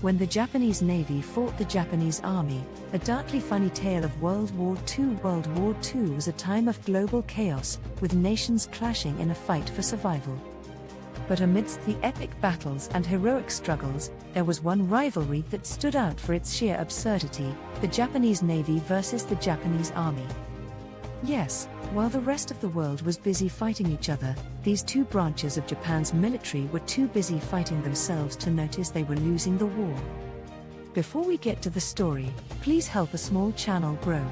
when the Japanese Navy fought the Japanese Army, a darkly funny tale of World War II. World War II was a time of global chaos, with nations clashing in a fight for survival. But amidst the epic battles and heroic struggles, there was one rivalry that stood out for its sheer absurdity: the Japanese Navy versus the Japanese Army. Yes, while the rest of the world was busy fighting each other, these two branches of Japan's military were too busy fighting themselves to notice they were losing the war. Before we get to the story, please help a small channel grow.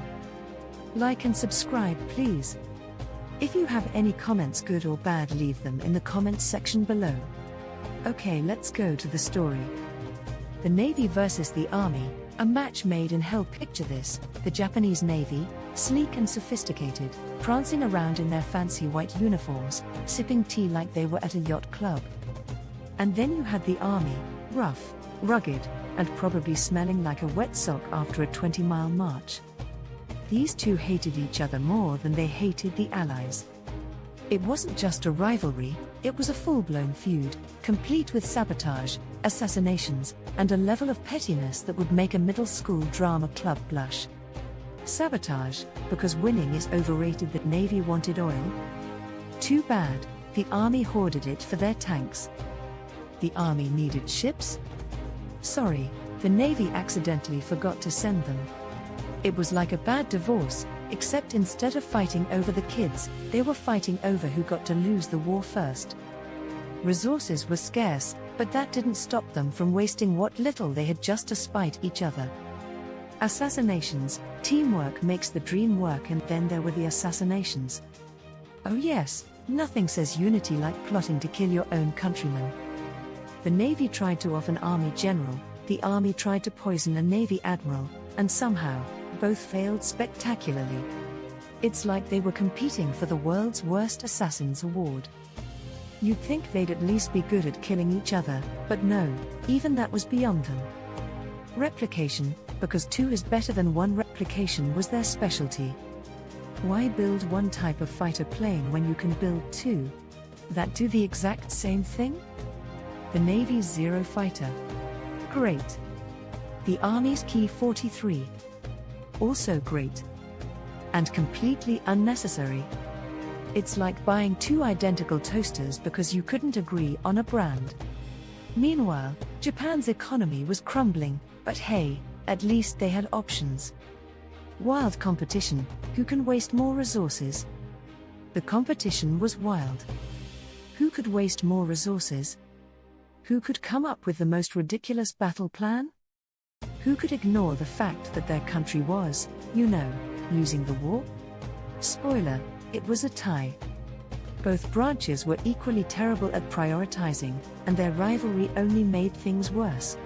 Like and subscribe, please. If you have any comments, good or bad, leave them in the comments section below. Okay, let's go to the story. The Navy versus the Army, a match made in hell. Picture this: the Japanese Navy, sleek and sophisticated, prancing around in their fancy white uniforms, sipping tea like they were at a yacht club. And then you had the Army, rough, rugged, and probably smelling like a wet sock after a 20-mile march. These two hated each other more than they hated the Allies. It wasn't just a rivalry, it was a full-blown feud, complete with sabotage, assassinations, and a level of pettiness that would make a middle school drama club blush. Sabotage, because winning is overrated. The Navy wanted oil? Too bad, the Army hoarded it for their tanks. The Army needed ships? Sorry, the Navy accidentally forgot to send them. It was like a bad divorce, except instead of fighting over the kids, they were fighting over who got to lose the war first. Resources were scarce, but that didn't stop them from wasting what little they had just to spite each other. Assassinations, teamwork makes the dream work. And then there were the assassinations. Oh yes, nothing says unity like plotting to kill your own countrymen. The Navy tried to off an Army general, the Army tried to poison a Navy admiral, and somehow, both failed spectacularly. It's like they were competing for the world's worst assassins award. You'd think they'd at least be good at killing each other, but no, even that was beyond them. Replication, because two is better than one. Replication was their specialty. Why build one type of fighter plane when you can build two that do the exact same thing? The Navy's Zero fighter. Great. The Army's Ki-43. Also great. And completely unnecessary. It's like buying two identical toasters because you couldn't agree on a brand. Meanwhile, Japan's economy was crumbling, but hey, at least they had options. Wild competition: who can waste more resources? The competition was wild. Who could waste more resources? Who could come up with the most ridiculous battle plan? Who could ignore the fact that their country was, losing the war? Spoiler, it was a tie. Both branches were equally terrible at prioritizing, and their rivalry only made things worse.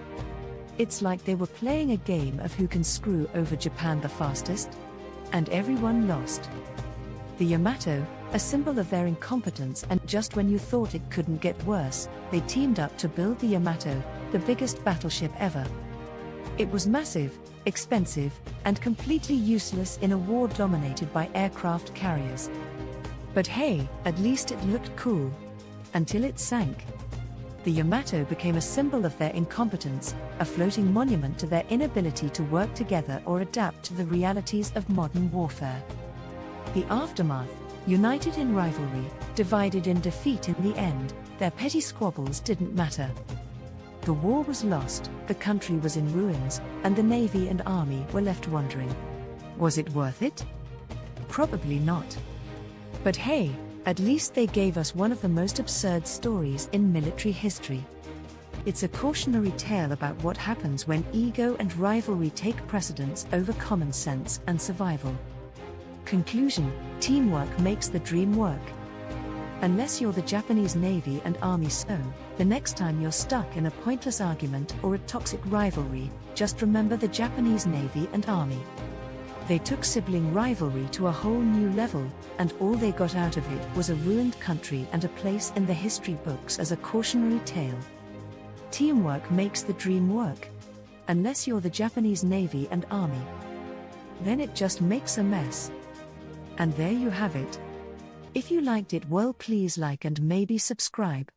It's like they were playing a game of who can screw over Japan the fastest, and everyone lost. The Yamato, a symbol of their incompetence, and just when you thought it couldn't get worse, they teamed up to build the Yamato, the biggest battleship ever. It was massive, expensive, and completely useless in a war dominated by aircraft carriers. But hey, at least it looked cool. Until it sank. The Yamato became a symbol of their incompetence, a floating monument to their inability to work together or adapt to the realities of modern warfare. The aftermath: united in rivalry, divided in defeat. In the end, their petty squabbles didn't matter. The war was lost, the country was in ruins, and the Navy and Army were left wondering. Was it worth it? Probably not. But hey, at least they gave us one of the most absurd stories in military history. It's a cautionary tale about what happens when ego and rivalry take precedence over common sense and survival. Conclusion: teamwork makes the dream work. Unless you're the Japanese Navy and Army, so the next time you're stuck in a pointless argument or a toxic rivalry, just remember the Japanese Navy and Army. They took sibling rivalry to a whole new level, and all they got out of it was a ruined country and a place in the history books as a cautionary tale. Teamwork makes the dream work. Unless you're the Japanese Navy and Army. Then it just makes a mess. And there you have it. If you liked it, well, please like and maybe subscribe.